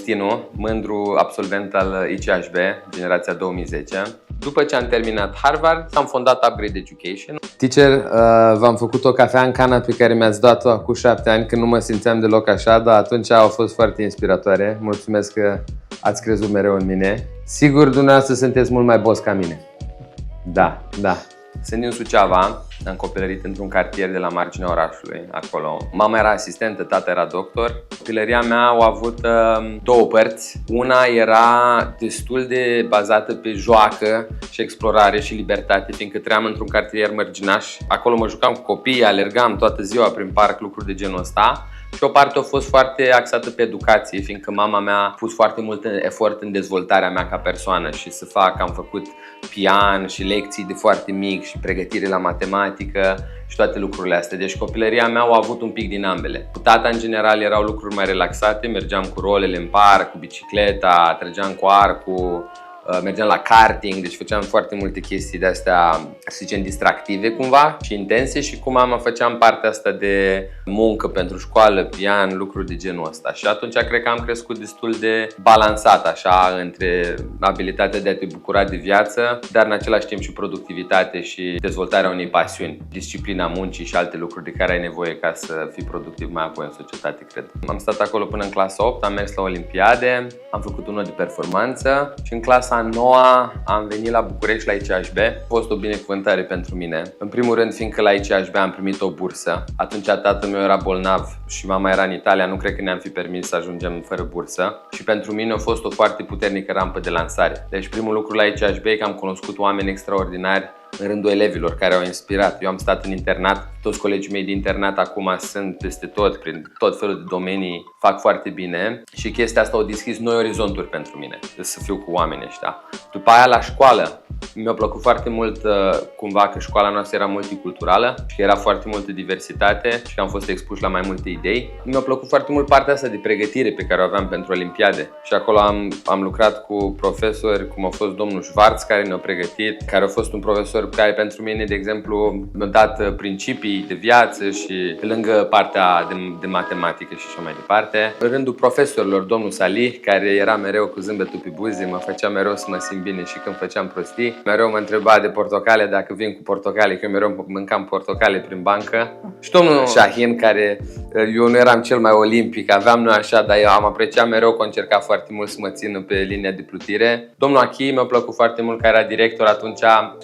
Costinu, mândru absolvent al ICHB, generația 2010. După ce am terminat Harvard, am fondat Upgrade Education. Teacher, v-am făcut o cafea în cana pe care mi-ați dat-o acum 7 ani, când nu mă simțeam deloc așa, dar atunci au fost foarte inspiratoare. Mulțumesc că ați crezut mereu în mine. Sigur, dumneavoastră sunteți mult mai boss ca mine. Da. Sunt din Suceava, am copilărit într-un cartier de la marginea orașului, acolo. Mama era asistentă, tata era doctor. Copilăria mea a avut două părți. Una era destul de bazată pe joacă și explorare și libertate, fiindcă trăiam într-un cartier mărginaș. Acolo mă jucam cu copii, alergam toată ziua prin parc, lucruri de genul ăsta. Și o parte a fost foarte axată pe educație, fiindcă mama mea a pus foarte mult efort în dezvoltarea mea ca persoană și am făcut pian și lecții de foarte mic și pregătire la matematică și toate lucrurile astea. Deci copilăria mea a avut un pic din ambele. Cu tata, în general, erau lucruri mai relaxate, mergeam cu rolele în parc, cu bicicleta, trăgeam cu arcul, mergeam la karting, deci făceam foarte multe chestii de astea, să zicem, distractive cumva și intense, și cu mama făceam partea asta de muncă pentru școală, pian, lucruri de genul ăsta. Și atunci cred că am crescut destul de balansat așa între abilitatea de a te bucura de viață, dar în același timp și productivitate și dezvoltarea unei pasiuni, disciplina muncii și alte lucruri de care ai nevoie ca să fii productiv mai apoi în societate, cred. Am stat acolo până în clasa 8, am mers la Olimpiade, am făcut unul de performanță și în clasa a 9-a am venit la București la ICHB. A fost o binecuvântare pentru mine. În primul rând, fiindcă la ICHB am primit o bursă. Atunci tatăl meu era bolnav și mama era în Italia, nu cred că ne-am fi permis să ajungem fără bursă. Și pentru mine a fost o foarte puternică rampă de lansare. Deci primul lucru la ICHB e că am cunoscut oameni extraordinari în rândul elevilor care au inspirat. Eu am stat în internat, toți colegii mei de internat acum sunt peste tot, prin tot felul de domenii, fac foarte bine și chestia asta a deschis noi orizonturi pentru mine, să fiu cu oamenii ăștia. După aia la școală, mi-a plăcut foarte mult cumva că școala noastră era multiculturală și că era foarte multă diversitate și că am fost expuși la mai multe idei. Mi-a plăcut foarte mult partea asta de pregătire pe care o aveam pentru Olimpiade și acolo am lucrat cu profesori cum a fost domnul Schwarz, care ne-a pregătit, care a fost un profesor care pentru mine, de exemplu, mi-a dat principii de viață și pe lângă partea de matematică și așa mai departe. În rândul profesorilor, domnul Salih, care era mereu cu zâmbetul pe buze, mă făcea mereu să mă simt bine și când făceam prostii. Mereu mă întreba de portocale, dacă vin cu portocale, că eu mereu mâncam portocale prin bancă. Și domnul Shahin, care eu nu eram cel mai olimpic, aveam noi așa, dar eu am apreciat mereu că încerca foarte mult să mă țină pe linia de plutire. Domnul Achi mi-a plăcut foarte mult, că era director atunci,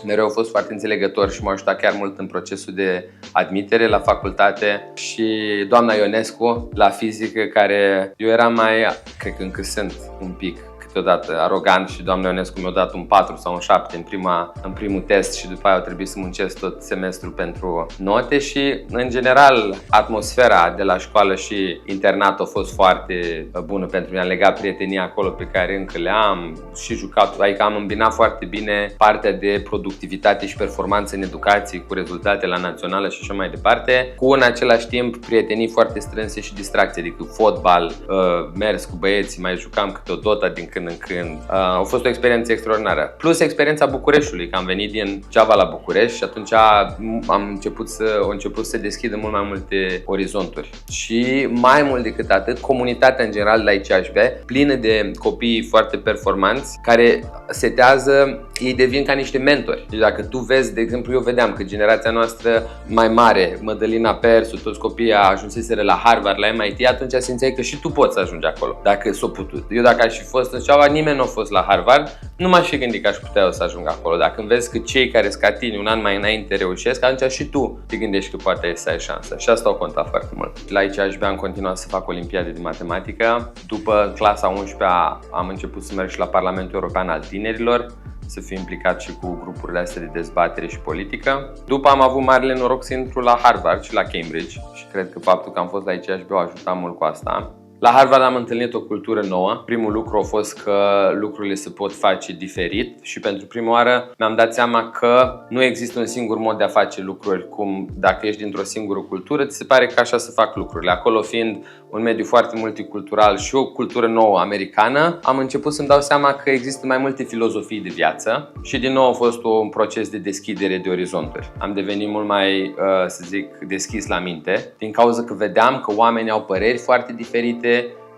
mereu a fost foarte înțelegător și m-a ajutat chiar mult în procesul de admitere la facultate. Și doamna Ionescu la fizică, care eu eram mai, cred că încă sunt un pic câteodată arogant, și doamna Ionescu mi-a dat un 4 sau un 7 în primul test și după aia a trebuit să muncesc tot semestrul pentru note. Și în general atmosfera de la școală și internat a fost foarte bună pentru mine. Am legat prietenii acolo pe care încă le am și jucat, adică am îmbinat foarte bine partea de productivitate și performanță în educație cu rezultate la națională și așa mai departe, cu în același timp prietenii foarte strânse și distracție, adică fotbal, mers cu băieții, mai jucam câte o Dota din când în când. A fost o experiență extraordinară. Plus experiența Bucureștiului, că am venit din Ceava la București și atunci au început să deschidă mult mai multe orizonturi. Și mai mult decât atât, comunitatea în general la ICHB, plină de copii foarte performanți, care setează, ei devin ca niște mentori. Deci dacă tu vezi, de exemplu, eu vedeam că generația noastră mai mare, Mădălina Persu, toți copiii ajunseseră la Harvard, la MIT, atunci simțeai că și tu poți să ajungi acolo, dacă s-o putut. Eu dacă aș fi fost în Ceava, nimeni nu a fost la Harvard, nu m-aș fi gândit că aș putea eu să ajung acolo. Dacă vezi că cei care scatini un an mai înainte reușesc, atunci și tu te gândești că poate să ai șansă. Și asta a contat foarte mult. La ICHB am continuat să fac olimpiade de matematică. După clasa 11-a am început să merg și la Parlamentul European al Tinerilor, să fiu implicat și cu grupurile astea de dezbatere și politică. După am avut marele noroc să intru la Harvard și la Cambridge și cred că faptul că am fost la ICHB a ajutat mult cu asta. La Harvard am întâlnit o cultură nouă. Primul lucru a fost că lucrurile se pot face diferit și pentru prima oară mi-am dat seama că nu există un singur mod de a face lucruri, cum dacă ești dintr-o singură cultură, ți se pare că așa se fac lucrurile. Acolo fiind un mediu foarte multicultural și o cultură nouă americană, am început să-mi dau seama că există mai multe filozofii de viață și din nou a fost un proces de deschidere de orizonturi. Am devenit mult mai, să zic, deschis la minte, din cauza că vedeam că oamenii au păreri foarte diferite,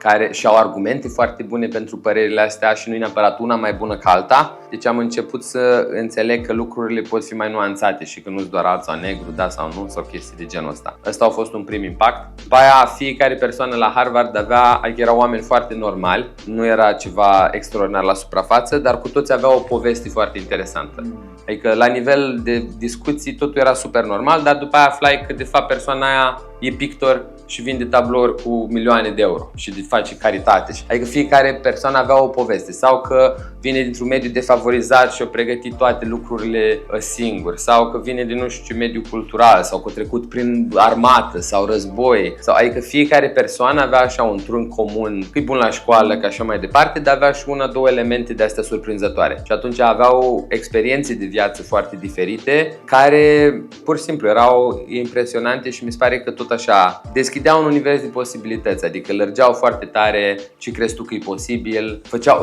care și-au argumente foarte bune pentru părerile astea și nu e neapărat una mai bună ca alta. Deci am început să înțeleg că lucrurile pot fi mai nuanțate și că nu-s doar alb sau negru, da sau nu, sau chestii de genul ăsta. Ăsta a fost un prim impact. După aia, fiecare persoană la Harvard adică erau oameni foarte normali, nu era ceva extraordinar la suprafață, dar cu toți aveau o poveste foarte interesantă. Adică la nivel de discuții totul era super normal, dar după aia aflai că de fapt persoana aia e pictor și vinde tablouri cu milioane de euro și face caritate. Adică fiecare persoană avea o poveste sau că vine dintr-un mediu defavorizat și a pregătit toate lucrurile singur sau că vine din nu știu ce mediu cultural sau că a trecut prin armată sau război. Adică fiecare persoană avea așa un trunchi comun, că e bun la școală, ca așa mai departe, dar avea și una, două elemente de astea surprinzătoare. Și atunci aveau experiențe de viață foarte diferite care pur și simplu erau impresionante și mi se pare că tot așa deschideau un univers de posibilități, adică lărgeau foarte tare ce crezi tu că e posibil,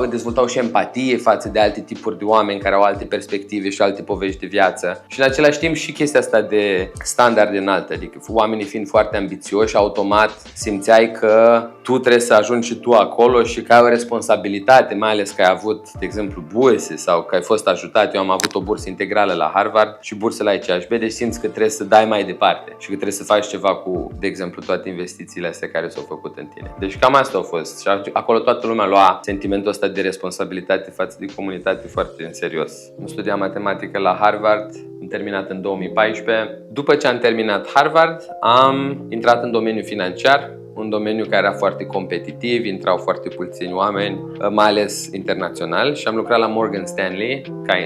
dezvoltau și empatie față de alte tipuri de oameni care au alte perspective și alte povești de viață. Și în același timp și chestia asta de standarde înalte, adică oamenii fiind foarte ambițioși, automat simțeai că tu trebuie să ajungi și tu acolo și că ai o responsabilitate, mai ales că ai avut, de exemplu, burse sau că ai fost ajutat. Eu am avut o bursă integrală la Harvard și bursă la ICHB, deci simți că trebuie să dai mai departe și că trebuie să faci ceva cu, de exemplu, toate investițiile astea care s-au făcut în tine. Deci cam asta a fost și acolo toată lumea lua sentimentul ăsta de responsabilitate față de comunitate foarte în serios. Am studiat matematică la Harvard, am terminat în 2014. După ce am terminat Harvard, am intrat în domeniul financiar, un domeniu care era foarte competitiv, intrau foarte puțini oameni, mai ales internațional, și am lucrat la Morgan Stanley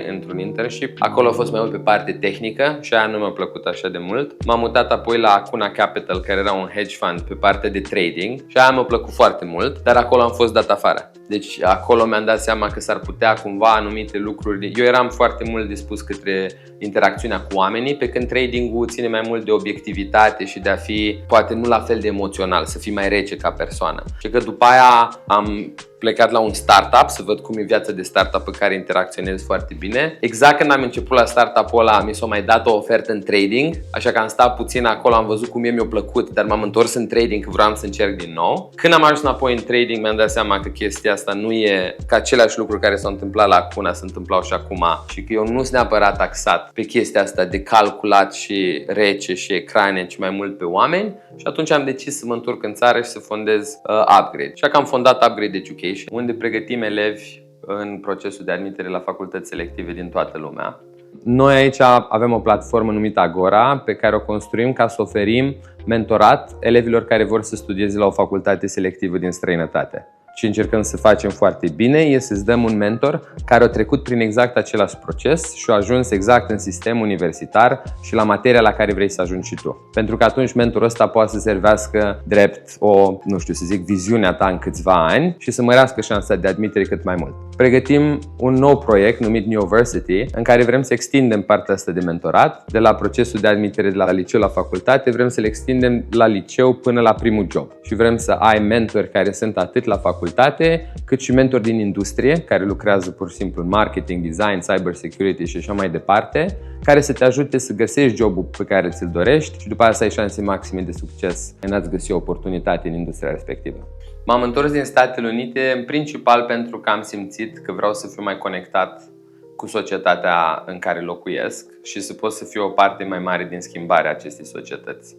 într-un internship. Acolo a fost mai mult pe parte tehnică și aia nu mi-a plăcut așa de mult. M-am mutat apoi la Acuna Capital, care era un hedge fund pe partea de trading și aia mi-a plăcut foarte mult, dar acolo am fost dat afară. Deci acolo mi-am dat seama că s-ar putea cumva anumite lucruri. Eu eram foarte mult dispus către interacțiunea cu oamenii, pe când trading-ul ține mai mult de obiectivitate și de a fi poate nu la fel de emoțional, să fii mai rece ca persoană. Și că după aia am plecat la un startup să văd cum e viața de startup pe care interacționez foarte bine. Exact când am început la startup-ul ăla, mi s-a mai dat o ofertă în trading, așa că am stat puțin acolo, am văzut cum mi-a plăcut, dar m-am întors în trading că vreau să încerc din nou. Când am ajuns înapoi în trading, mi-am dat seama că chestia asta nu e ca aceleași lucruri care s-au întâmplat la Acuna se întâmplau și acum și că eu nu sunt neapărat taxat pe chestia asta de calculat și rece și ecrane, ci mai mult pe oameni. Și atunci am decis să mă întorc în țară și să fondez Upgrade. Și că am fondat Upgrade Education, unde pregătim elevi în procesul de admitere la facultăți selective din toată lumea. Noi aici avem o platformă numită Agora, pe care o construim ca să oferim mentorat elevilor care vor să studieze la o facultate selectivă din străinătate. Și încercăm să facem foarte bine, e să-ți dăm un mentor care a trecut prin exact același proces și a ajuns exact în sistem universitar și la materia la care vrei să ajungi și tu. Pentru că atunci mentorul ăsta poate să servească drept o, viziunea ta în câțiva ani și să mărească șansa de admitere cât mai mult. Pregătim un nou proiect numit Newversity, în care vrem să extindem partea asta de mentorat, de la procesul de admitere de la liceu la facultate, vrem să le extindem la liceu până la primul job. Și vrem să ai mentori care sunt atât la facultate, cât și mentori din industrie, care lucrează pur și simplu în marketing, design, cyber security și așa mai departe, care să te ajute să găsești jobul pe care ți-l dorești și după aceea să ai șanse maxime de succes în a-ți găsi o oportunitate în industria respectivă. M-am întors din Statele Unite în principal pentru că am simțit că vreau să fiu mai conectat cu societatea în care locuiesc și să pot să fiu o parte mai mare din schimbarea acestei societăți.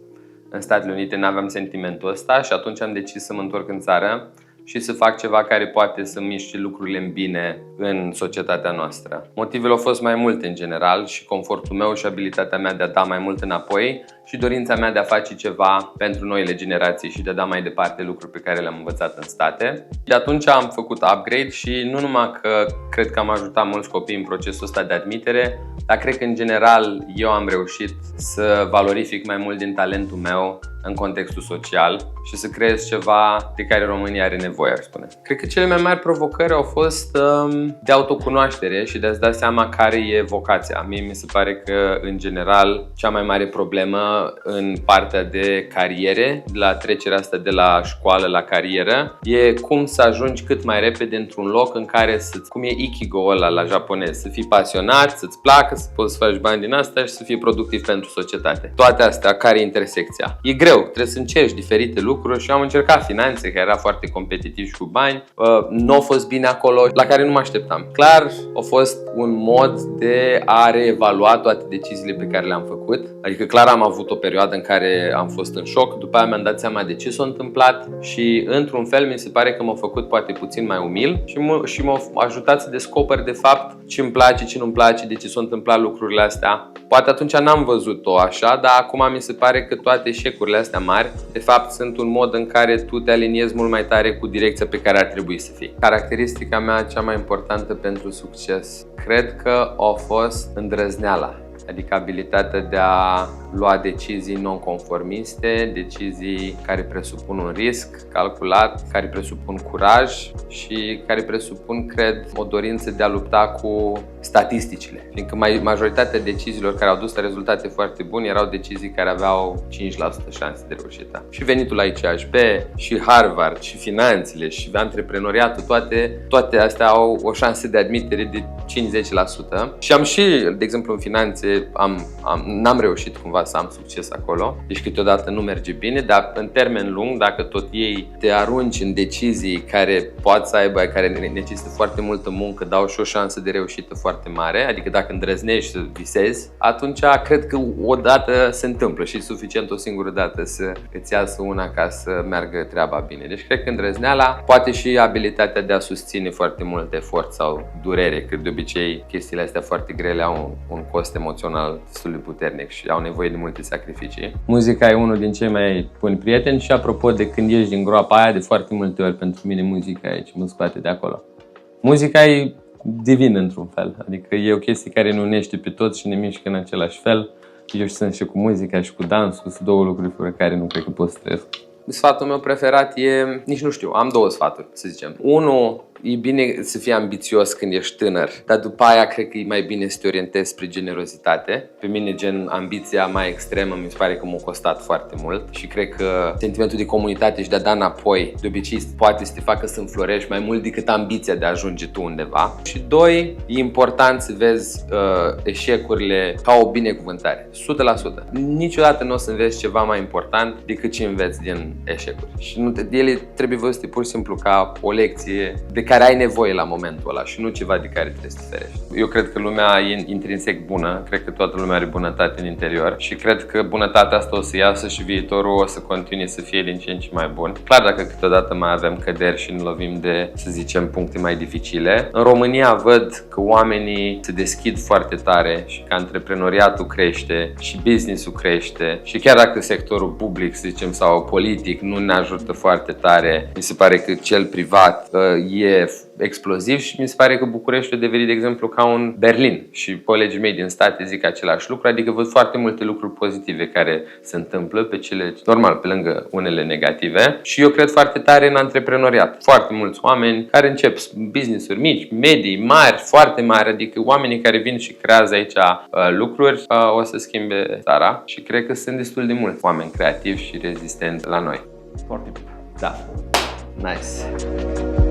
În Statele Unite n-aveam sentimentul ăsta și atunci am decis să mă întorc în țară și să fac ceva care poate să miște lucrurile în bine în societatea noastră. Motivele au fost mai multe în general și confortul meu și abilitatea mea de a da mai mult înapoi și dorința mea de a face ceva pentru noile generații și de a da mai departe lucruri pe care le-am învățat în state. De atunci am făcut Upgrade și nu numai că cred că am ajutat mulți copii în procesul ăsta de admitere, dar cred că în general eu am reușit să valorific mai mult din talentul meu în contextul social și să creez ceva de care România are nevoie, aș spune. Cred că cele mai mari provocări au fost de autocunoaștere și de a-ți da seama care e vocația. Mie mi se pare că, în general, cea mai mare problemă în partea de cariere, la trecerea asta de la școală la carieră, e cum să ajungi cât mai repede într-un loc în care cum e ikigo ăla la japonez, să fii pasionat, să-ți placă, să poți să faci bani din asta și să fii productiv pentru societate. Toate astea, care e intersecția? E greu greu, trebuie să încerci diferite lucruri și am încercat finanțe, care era foarte competitiv și cu bani. Nu a fost bine acolo, la care nu mă așteptam. Clar, a fost un mod de a reevalua toate deciziile pe care le-am făcut. Adică clar am avut o perioadă în care am fost în șoc, după aia mi-am dat seama de ce s-a întâmplat și într-un fel mi se pare că m-a făcut poate puțin mai umil și m-a ajutat să descoper de fapt ce îmi place, ce nu-mi place, de ce s-au întâmplat lucrurile astea. Poate atunci n-am văzut-o așa, dar acum mi se pare că toate eșecurile astea mari de fapt sunt un mod în care tu te aliniezi mult mai tare cu direcția pe care ar trebui să fii. Caracteristica mea cea mai importantă pentru succes cred că a fost îndrăzneala. Adică abilitatea de a lua decizii non-conformiste, decizii care presupun un risc calculat, care presupun curaj și care presupun, cred, o dorință de a lupta cu statisticile. Fiindcă majoritatea deciziilor care au dus la rezultate foarte bune erau decizii care aveau 5% șanse de reușită. Și venitul la ICHB, și Harvard, și finanțele, și antreprenoriatul, toate astea au o șansă de admitere de 5-10%. Și am și, de exemplu, în finanțe, n-am reușit cumva să am succes acolo. Deci câteodată nu merge bine, dar în termen lung, dacă tot ei te arunci în decizii care pot să aibă, care necesită foarte multă muncă, dau și o șansă de reușită foarte mare, adică dacă îndrăznești să visezi, atunci cred că odată se întâmplă și e suficient o singură dată să îți iasă una ca să meargă treaba bine. Deci cred că îndrăzneala, poate și abilitatea de a susține foarte mult efort sau durere, că de obicei chestiile astea foarte grele au un cost emoțional destul de puternic și au nevoie de multe sacrificii. Muzica e unul din cei mai buni prieteni și apropo de când ieși din groapa aia, de foarte multe ori pentru mine muzica e ce mă scoate de acolo. Muzica e divin într-un fel, adică e o chestie care ne unește pe toți și ne mișcă în același fel. Eu sunt și cu muzica și cu dansul, sunt două lucruri fără care nu cred că pot să trăiesc. Sfatul meu preferat e, nici nu știu, am două sfaturi, să zicem. Unul, e bine să fii ambițios când ești tânăr, dar după aia cred că e mai bine să te orientezi spre generozitate. Pe mine, gen, ambiția mai extremă mi se pare că m-a costat foarte mult și cred că sentimentul de comunitate și de a da înapoi de obicei poate să te facă să înflorești mai mult decât ambiția de a ajunge tu undeva. Și doi, e important să vezi eșecurile ca o binecuvântare, 100%. Niciodată nu o să înveți ceva mai important decât ce înveți din eșecuri. Și ele trebuie văzute pur și simplu ca o lecție de care ai nevoie la momentul ăla și nu ceva de care trebuie să te ferești. Eu cred că lumea e intrinsec bună, cred că toată lumea are bunătate în interior și cred că bunătatea asta o să iasă și viitorul o să continue să fie din ce în ce mai bun. Clar, dacă câteodată mai avem căderi și ne lovim de, să zicem, puncte mai dificile. În România văd că oamenii se deschid foarte tare și că antreprenoriatul crește și business-ul crește și chiar dacă sectorul public, să zicem, sau politic nu ne ajută foarte tare, mi se pare că cel privat e exploziv și mi se pare că Bucureștiul a devenit, de exemplu, ca un Berlin și colegii mei din state zic același lucru, adică văd foarte multe lucruri pozitive care se întâmplă pe cele, normal, pe lângă unele negative și eu cred foarte tare în antreprenoriat. Foarte mulți oameni care încep business-uri mici, medii, mari, foarte mari, adică oamenii care vin și creează aici lucruri o să schimbe țara și cred că sunt destul de mulți oameni creativi și rezistenți la noi. Foarte bine. Da. Nice.